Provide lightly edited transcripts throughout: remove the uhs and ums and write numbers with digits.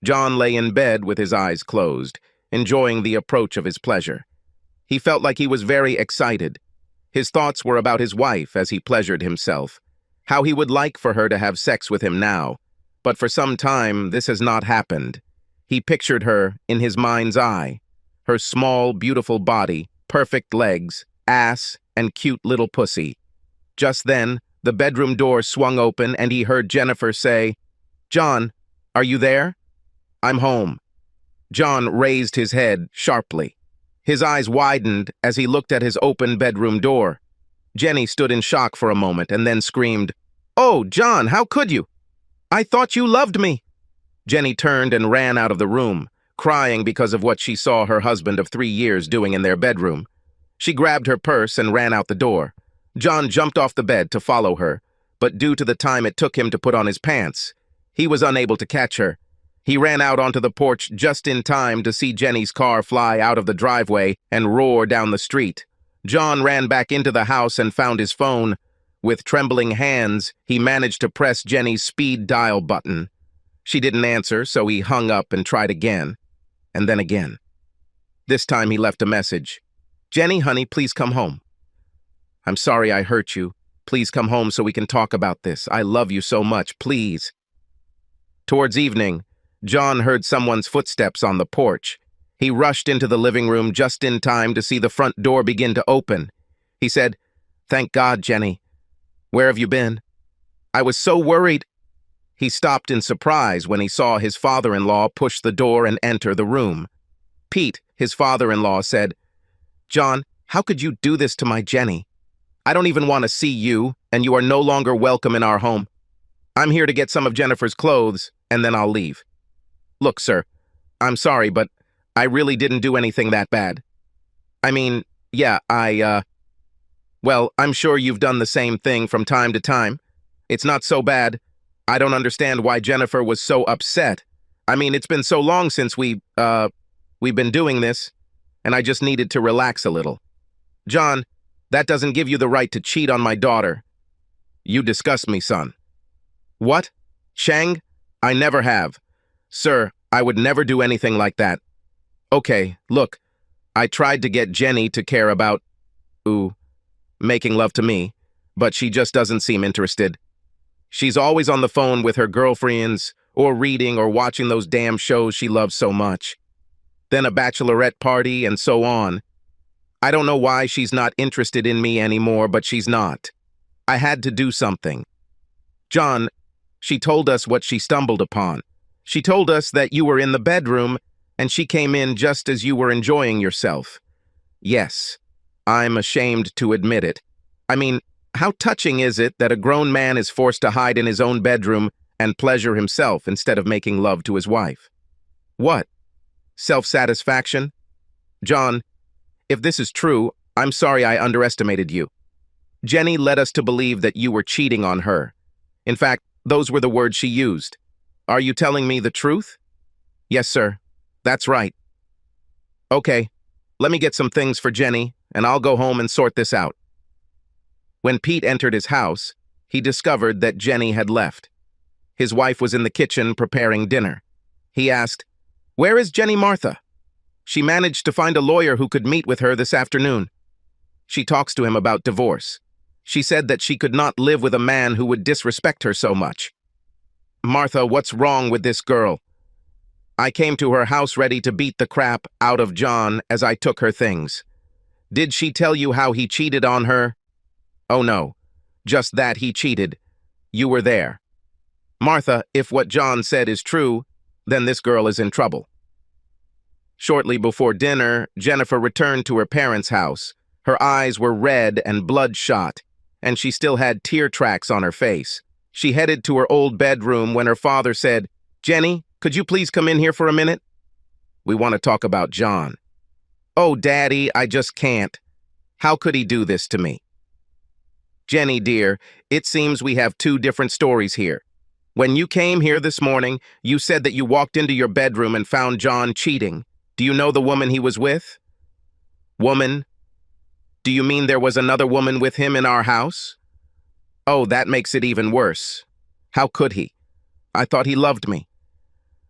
John lay in bed with his eyes closed, enjoying the approach of his pleasure. He felt like he was very excited. His thoughts were about his wife as he pleasured himself, how he would like for her to have sex with him now, but for some time this has not happened. He pictured her in his mind's eye, her small, beautiful body, perfect legs, ass, and cute little pussy. Just then, the bedroom door swung open and he heard Jennifer say, "John, are you there?" "I'm home." John raised his head sharply. His eyes widened as he looked at his open bedroom door. Jenny stood in shock for a moment and then screamed, "Oh, John, how could you? I thought you loved me." Jenny turned and ran out of the room, crying because of what she saw her husband of 3 years doing in their bedroom. She grabbed her purse and ran out the door. John jumped off the bed to follow her, but due to the time it took him to put on his pants, he was unable to catch her. He ran out onto the porch just in time to see Jenny's car fly out of the driveway and roar down the street. John ran back into the house and found his phone. With trembling hands, he managed to press Jenny's speed dial button. She didn't answer, so he hung up and tried again, and then again. This time he left a message. "Jenny, honey, please come home. I'm sorry I hurt you. Please come home so we can talk about this. I love you so much, please." Towards evening, John heard someone's footsteps on the porch. He rushed into the living room just in time to see the front door begin to open. He said, "Thank God, Jenny. Where have you been? I was so worried." He stopped in surprise when he saw his father-in-law push the door and enter the room. Pete, his father-in-law, said, "John, how could you do this to my Jenny? I don't even want to see you, and you are no longer welcome in our home. I'm here to get some of Jennifer's clothes, and then I'll leave. Look, sir, I'm sorry, but I really didn't do anything that bad. I mean, yeah, well, I'm sure you've done the same thing from time to time. It's not so bad. I don't understand why Jennifer was so upset. I mean, it's been so long since we've been doing this, and I just needed to relax a little. John, that doesn't give you the right to cheat on my daughter. You disgust me, son." "What? Chang? I never have. Sir, I would never do anything like that. Okay, look, I tried to get Jenny to care about, making love to me, but she just doesn't seem interested. She's always on the phone with her girlfriends, or reading or watching those damn shows she loves so much. Then a bachelorette party and so on. I don't know why she's not interested in me anymore, but she's not. I had to do something. John, she told us what she stumbled upon. She told us that you were in the bedroom, and she came in just as you were enjoying yourself. Yes, I'm ashamed to admit it. I mean, how touching is it that a grown man is forced to hide in his own bedroom and pleasure himself instead of making love to his wife? What? Self-satisfaction? John, if this is true, I'm sorry I underestimated you. Jenny led us to believe that you were cheating on her. In fact, those were the words she used. Are you telling me the truth?" "Yes, sir. That's right." "Okay, let me get some things for Jenny, and I'll go home and sort this out." When Pete entered his house, he discovered that Jenny had left. His wife was in the kitchen preparing dinner. He asked, "Where is Jenny Martha?" "She managed to find a lawyer who could meet with her this afternoon. She talks to him about divorce. She said that she could not live with a man who would disrespect her so much." "Martha, what's wrong with this girl? I came to her house ready to beat the crap out of John as I took her things. Did she tell you how he cheated on her?" "Oh no, just that he cheated. You were there." "Martha, if what John said is true, then this girl is in trouble." Shortly before dinner, Jennifer returned to her parents' house. Her eyes were red and bloodshot, and she still had tear tracks on her face. She headed to her old bedroom when her father said, "Jenny, could you please come in here for a minute? We want to talk about John." "Oh, Daddy, I just can't. How could he do this to me?" "Jenny, dear, it seems we have two different stories here. When you came here this morning, you said that you walked into your bedroom and found John cheating. Do you know the woman he was with?" "Woman? Do you mean there was another woman with him in our house?" "Oh, that makes it even worse. How could he? I thought he loved me."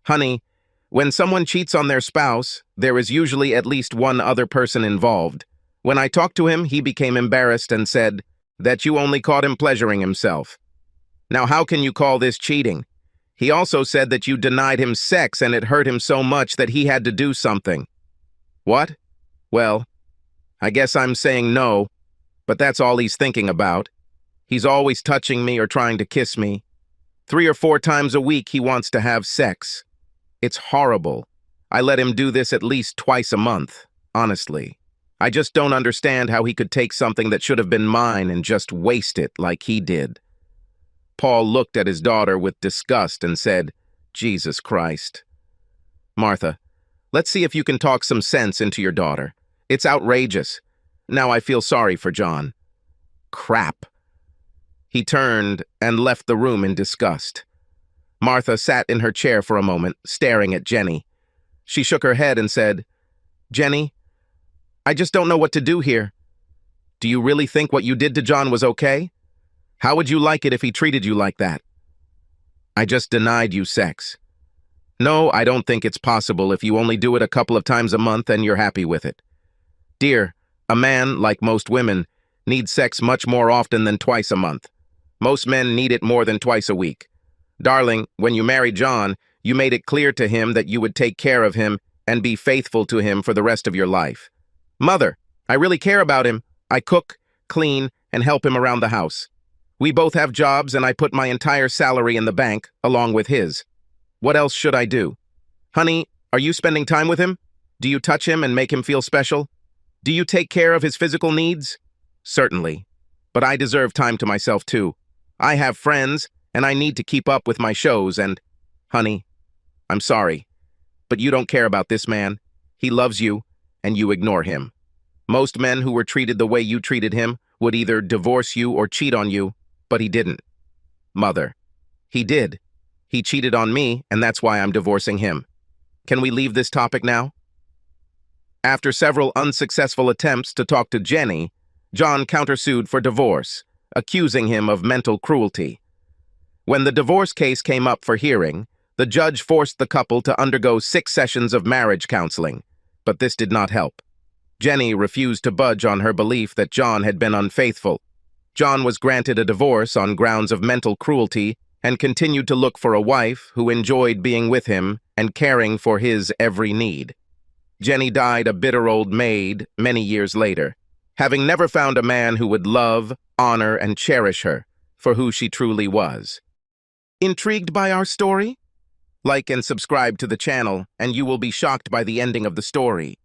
"Honey, When someone cheats on their spouse, there is usually at least one other person involved. When I talked to him, he became embarrassed and said that you only caught him pleasuring himself. Now, how can you call this cheating? He also said that you denied him sex and it hurt him so much that he had to do something. What? Well, I guess I'm saying no, but that's all he's thinking about. He's always touching me or trying to kiss me. 3 or 4 times a week he wants to have sex. It's horrible. I let him do this at least twice a month, honestly. I just don't understand how he could take something that should have been mine and just waste it like he did. Paul looked at his daughter with disgust and said, Jesus Christ. Martha, let's see if you can talk some sense into your daughter. It's outrageous. Now I feel sorry for John. Crap. He turned and left the room in disgust. Martha sat in her chair for a moment, staring at Jenny. She shook her head and said, Jenny, I just don't know what to do here. Do you really think what you did to John was okay? How would you like it if he treated you like that? I just denied you sex. No, I don't think it's possible if you only do it a couple of times a month and you're happy with it. Dear, a man, like most women, needs sex much more often than twice a month. Most men need it more than twice a week. Darling, when you married John, you made it clear to him that you would take care of him and be faithful to him for the rest of your life. Mother, I really care about him. I cook, clean, and help him around the house. We both have jobs and I put my entire salary in the bank, along with his. What else should I do? Honey, are you spending time with him? Do you touch him and make him feel special? Do you take care of his physical needs? Certainly. But I deserve time to myself too. I have friends, and I need to keep up with my shows and... Honey, I'm sorry, but you don't care about this man. He loves you, and you ignore him. Most men who were treated the way you treated him would either divorce you or cheat on you, but he didn't. Mother, he did. He cheated on me, and that's why I'm divorcing him. Can we leave this topic now? After several unsuccessful attempts to talk to Jenny, John countersued for divorce, accusing him of mental cruelty. When the divorce case came up for hearing, the judge forced the couple to undergo 6 sessions of marriage counseling, but this did not help. Jenny refused to budge on her belief that John had been unfaithful. John was granted a divorce on grounds of mental cruelty and continued to look for a wife who enjoyed being with him and caring for his every need. Jenny died a bitter old maid many years later, having never found a man who would love, honor, and cherish her for who she truly was. Intrigued by our story? Like and subscribe to the channel, and you will be shocked by the ending of the story.